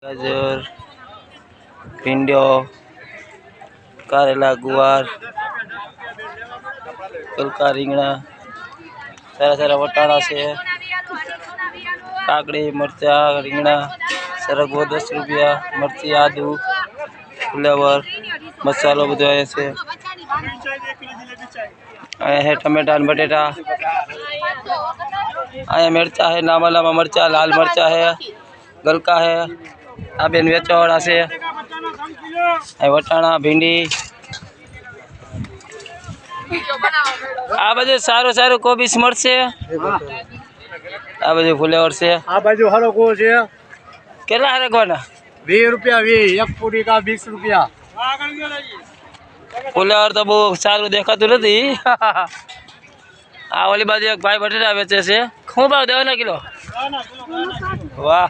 गाजर, भींडो, कारेला, गुवार, कलका, રીંગણા, सारा सारा वटाणा से, काकड़ी, मरचा, રીંગણા, सरगवो 10 रुपया, मरची, आदू, फ्लेवर, मसालो बधो आया से। आया है टमेटा और बटेटा, आया मिर्चा है, लामा लामा मरचा, लाल मरचा है, गलका है, आ बेन वेचवाड़ा से, वटाणा, भींडी, आ बाजू सारो सारो कोबीज मरसे, आ बाजू फ्लेवर से, आ बाजू हरगो छे केला हरगवाना 20 रुपया 20 एक पूरी का 20 रुपया। फ्लेवर तो बहुत सारू देखातु नहीं। आ वाली बाजू एक भाई बटेटा बेचे से, खूब भाव देवाना किलो। वाह।